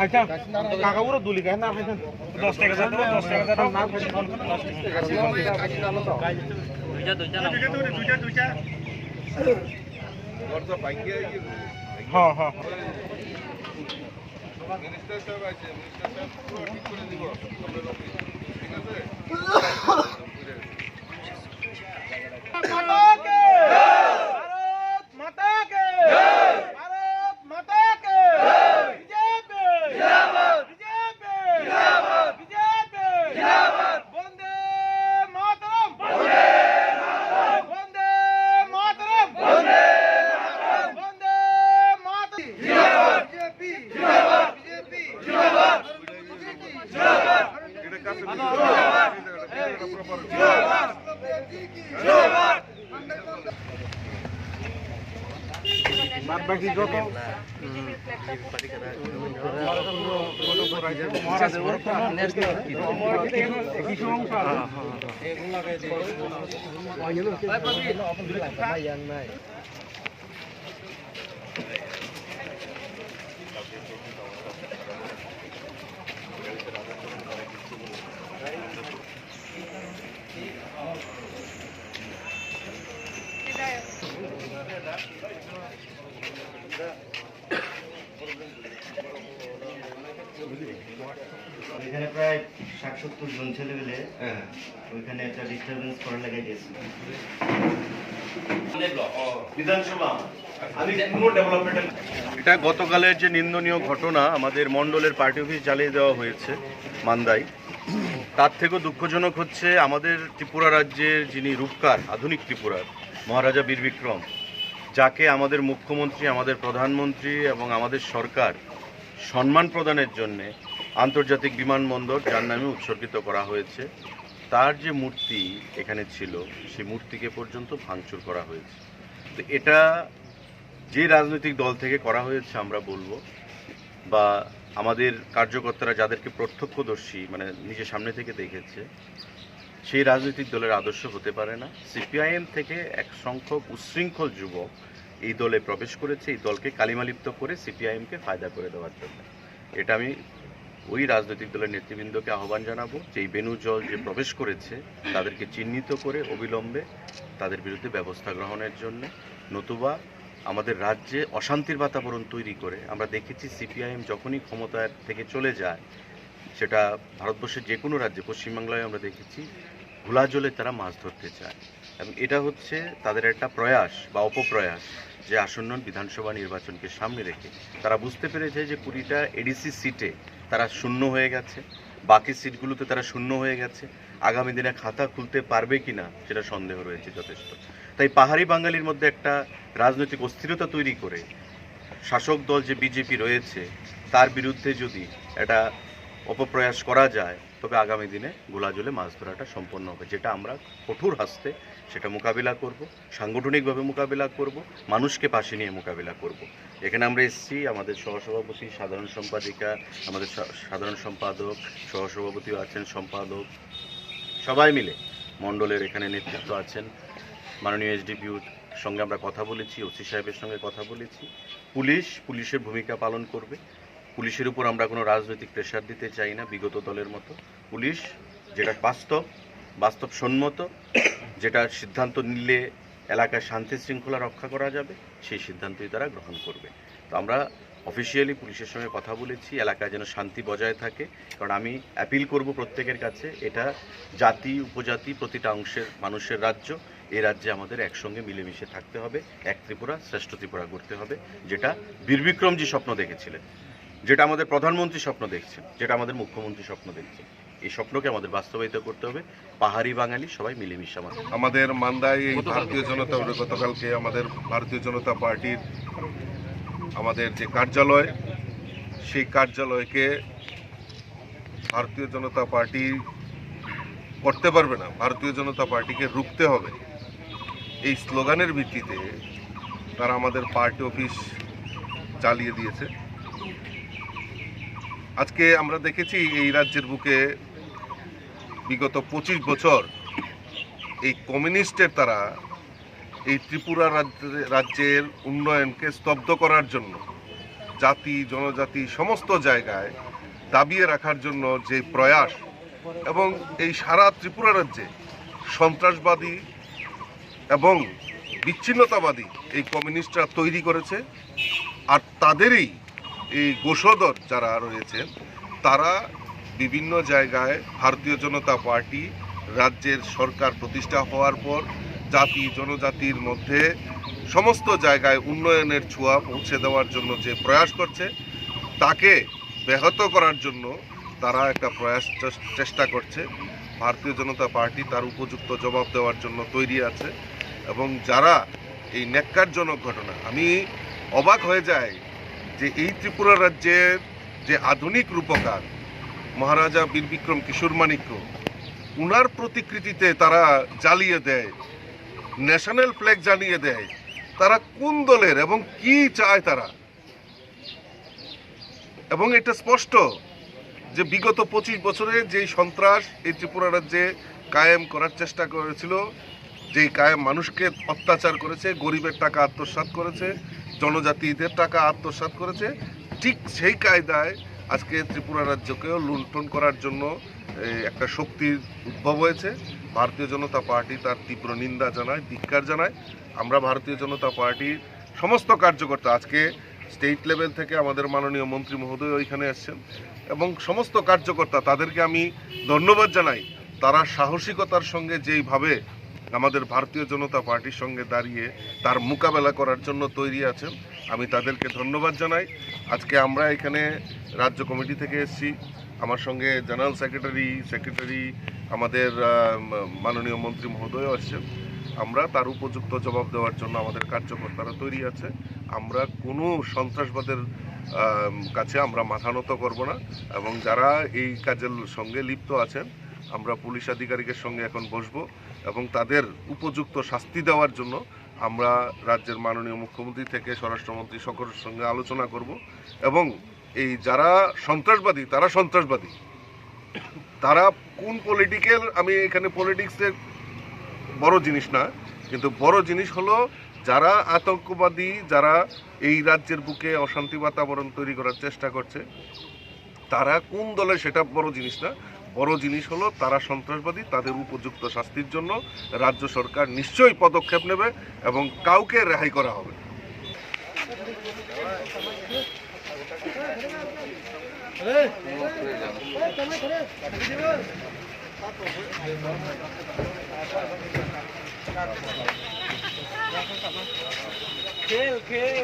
আচ্ছা কাকাবুরো দুলি গায় না 10 টাকা দাও 10 টাকা দাও না দুইটা বড় বাইকে হ্যাঁ হ্যাঁ মিনিস্টার সাহেব আছে মিনিস্টার সাহেব পুরো ঠিক করে দিব ঠিক আছে বাকি যত এখানে প্রায় ৬০-৭০ জন ছেলে মিলে ওইখানে একটা ডিস্টারবেন্স করার লেগে গেছে বিধানসভা। এটা গতকালের যে নিন্দনীয় ঘটনা, আমাদের মণ্ডলের পার্টি অফিস জ্বালিয়ে দেওয়া হয়েছে মান্দায়, তার থেকেও দুঃখজনক হচ্ছে আমাদের ত্রিপুরা রাজ্যের যিনি রূপকার, আধুনিক ত্রিপুরার মহারাজা বীর বিক্রম, যাকে আমাদের মুখ্যমন্ত্রী, আমাদের প্রধানমন্ত্রী এবং আমাদের সরকার সম্মান প্রদানের জন্যে আন্তর্জাতিক বিমানবন্দর যার নামে উৎসর্গিত করা হয়েছে, তার যে মূর্তি এখানে ছিল সেই মূর্তিকে পর্যন্ত ভাঙচুর করা হয়েছে। তো এটা যে রাজনৈতিক দল থেকে করা হয়েছে আমরা বলবো, বা আমাদের কার্যকর্তারা যাদেরকে প্রত্যক্ষদর্শী মানে নিজের সামনে থেকে দেখেছে, সেই রাজনৈতিক দলের আদর্শ হতে পারে না। সিপিআইএম থেকে এক সংখ্যক উচ্ছৃঙ্খল যুবক এই দলে প্রবেশ করেছে, এই দলকে কালিমালিপ্ত করে সিপিআইএমকে ফায়দা করে দেওয়ার জন্য। এটা আমি ওই রাজনৈতিক দলের নেতৃবৃন্দকে আহ্বান জানাবো যে এই বেনুজল যে প্রবেশ করেছে তাদেরকে চিহ্নিত করে অবিলম্বে তাদের বিরুদ্ধে ব্যবস্থা গ্রহণের জন্য, নতুবা আমাদের রাজ্যে অশান্তির বাতাবরণ তৈরি করে আমরা দেখেছি সিপিআইএম যখনই ক্ষমতার থেকে চলে যায়, সেটা ভারতবর্ষের যে কোনো রাজ্যে, পশ্চিমবাংলায় আমরা দেখেছি ঘোলা জলে তারা মাছ ধরতে চায়। এবং এটা হচ্ছে তাদের একটা প্রয়াস বা অপপ্রয়াস যে আসন্ন বিধানসভা নির্বাচনকে সামনে রেখে তারা বুঝতে পেরেছে যে 20টা এডিসি সিটে তারা শূন্য হয়ে গেছে, বাকি সিটগুলোতে তারা শূন্য হয়ে গেছে, আগামী দিনে খাতা খুলতে পারবে কি না সেটা সন্দেহ রয়েছে যথেষ্ট। তাই পাহাড়ি বাঙালির মধ্যে একটা রাজনৈতিক অস্থিরতা তৈরি করে শাসক দল যে বিজেপি রয়েছে তার বিরুদ্ধে যদি একটা অপপ্রয়াস করা যায়, তবে আগামী দিনে গোলাজলে মাছ ধরাটা সম্পন্ন হবে, যেটা আমরা কঠোর হস্তে সেটা মোকাবিলা করব, সাংগঠনিকভাবে মোকাবিলা করব, মানুষকে পাশে নিয়ে মোকাবিলা করব। এখানে আমরা এসেছি, আমাদের সহসভাপতি, সাধারণ সম্পাদিকা, আমাদের সাধারণ সম্পাদক, সহসভাপতিও আছেন, সম্পাদক, সবাই মিলে মণ্ডলের এখানে নেতৃত্ব আছেন, মাননীয় এসডিপিউর সঙ্গে আমরা কথা বলেছি, ওসি সাহেবের সঙ্গে কথা বলেছি। পুলিশের ভূমিকা পালন করবে, পুলিশের উপর আমরা কোনো রাজনৈতিক প্রেশার দিতে চাই না বিগত দলের মতো। পুলিশ যেটা বাস্তবসম্মত, যেটা সিদ্ধান্ত নিলে এলাকায় শান্তি শৃঙ্খলা রক্ষা করা যাবে, সেই সিদ্ধান্তই তারা গ্রহণ করবে। তো আমরা অফিসিয়ালি পুলিশের সঙ্গে কথা বলেছি, এলাকায় যেন শান্তি বজায় থাকে। কারণ আমি অ্যাপিল করব প্রত্যেকের কাছে, এটা জাতি উপজাতি প্রতিটা অংশের মানুষের রাজ্য, এই রাজ্যে আমাদের একসঙ্গে মিলেমিশে থাকতে হবে, এক ত্রিপুরা শ্রেষ্ঠ ত্রিপুরা গড়তে হবে, যেটা বীর বিক্রমজি স্বপ্ন দেখেছিলেন, যেটা আমাদের প্রধানমন্ত্রী স্বপ্ন দেখছেন, যেটা আমাদের মুখ্যমন্ত্রী স্বপ্ন দেখছেন। এই স্বপ্নকে আমাদের বাস্তবায়িত করতে হবে, পাহাড়ি বাঙালি সবাই মিলেমিশে। আমাদের মান্দায় এই ভারতীয় জনতা গতকালকে আমাদের ভারতীয় জনতা পার্টির আমাদের যে কার্যালয়, সেই কার্যালয়কে ভারতীয় জনতা পার্টি করতে পারবে না, ভারতীয় জনতা পার্টিকে রুখতে হবে, এই স্লোগানের ভিত্তিতে তারা আমাদের পার্টি অফিস জ্বালিয়ে দিয়েছে। আজকে আমরা দেখেছি এই রাজ্যের বুকে বিগত 25 বছর এই কমিউনিস্টের তারা এই ত্রিপুরা রাজ্যের উন্নয়নকে স্তব্ধ করার জন্য জাতি জনজাতি সমস্ত জায়গায় দাবিয়ে রাখার জন্য যে প্রয়াস, এবং এই সারা ত্রিপুরা রাজ্যে সন্ত্রাসবাদী এবং বিচ্ছিন্নতাবাদী এই কমিউনিস্টরা তৈরি করেছে। আর তাদেরই এই গোষধর যারা রয়েছেন তারা বিভিন্ন জায়গায় ভারতীয় জনতা পার্টি রাজ্যের সরকার প্রতিষ্ঠা হওয়ার পর জাতি জনজাতির মধ্যে সমস্ত জায়গায় উন্নয়নের ছোঁয়া পৌঁছে দেওয়ার জন্য যে প্রয়াস করছে তাকে ব্যাহত করার জন্য তারা একটা প্রয়াস চেষ্টা করছে। ভারতীয় জনতা পার্টি তার উপযুক্ত জবাব দেওয়ার জন্য তৈরি আছে। এবং যারা এই ন্যাক্কারজনক ঘটনা, আমি অবাক হয়ে যাই যে এই ত্রিপুরা রাজ্যের যে আধুনিক রূপকার মহারাজা বীর বিক্রম কিশোর মাণিক্য, উনার প্রতিকৃতিতে তারা জ্বালিয়ে দেয়, ন্যাশনাল ফ্ল্যাগ জ্বালিয়ে দেয়। তারা কোন দলের এবং কি চায় তারা? এবং এটা স্পষ্ট যে বিগত 25 বছরে যেই সন্ত্রাস এই ত্রিপুরা রাজ্যে কায়েম করার চেষ্টা করেছিল, যেই কায়েম মানুষকে অত্যাচার করেছে, গরিবের টাকা আত্মসাৎ করেছে, জনজাতিদের টাকা আত্মসাৎ করেছে, ঠিক সেই কায়দায় আজকে ত্রিপুরা রাজ্যকেও লুণ্ঠন করার জন্য একটা শক্তির উদ্ভব হয়েছে। ভারতীয় জনতা পার্টি তার তীব্র নিন্দা জানায়, ধিক্কার জানায়। আমরা ভারতীয় জনতা পার্টির সমস্ত কার্যকর্তা, আজকে স্টেট লেভেল থেকে আমাদের মাননীয় মন্ত্রী মহোদয় ওইখানে এসছেন, এবং সমস্ত কার্যকর্তা, তাদেরকে আমি ধন্যবাদ জানাই। তারা সাহসিকতার সঙ্গে যেইভাবে আমাদের ভারতীয় জনতা পার্টির সঙ্গে দাঁড়িয়ে তার মোকাবেলা করার জন্য তৈরি আছেন, আমি তাদেরকে ধন্যবাদ জানাই। আজকে আমরা এখানে রাজ্য কমিটি থেকে এসেছি, আমার সঙ্গে জেনারেল সেক্রেটারি আমাদের মাননীয় মন্ত্রী মহোদয়ও আসছেন। আমরা তার উপযুক্ত জবাব দেওয়ার জন্য আমাদের কার্যকর্তারা তৈরি আছে। আমরা কোনো সন্ত্রাসবাদের কাছে আমরা মাথা নত করব না, এবং যারা এই কাজের সঙ্গে লিপ্ত আছেন আমরা পুলিশ আধিকারিকের সঙ্গে এখন বসবো এবং তাদের উপযুক্ত শাস্তি দেওয়ার জন্য আমরা রাজ্যের মাননীয় মুখ্যমন্ত্রী থেকে স্বরাষ্ট্রমন্ত্রী সকলের সঙ্গে আলোচনা করব। এবং এই যারা সন্ত্রাসবাদী, তারা সন্ত্রাসবাদী, তারা কোন পলিটিক্যাল, আমি এখানে পলিটিক্সের বড় জিনিস না, কিন্তু বড় জিনিস হলো যারা আতঙ্কবাদী, যারা এই রাজ্যের বুকে অশান্তি বাতাবরণ তৈরি করার চেষ্টা করছে, তারা কোন দলে সেটা বড় জিনিস না। বড় জিনিস হলো তারা সন্ত্রাসবাদী, তাদের উপযুক্ত শাস্তির জন্য রাজ্য সরকার নিশ্চয়ই পদক্ষেপ নেবে এবং কাউকে রেহাই করা হবে। খেল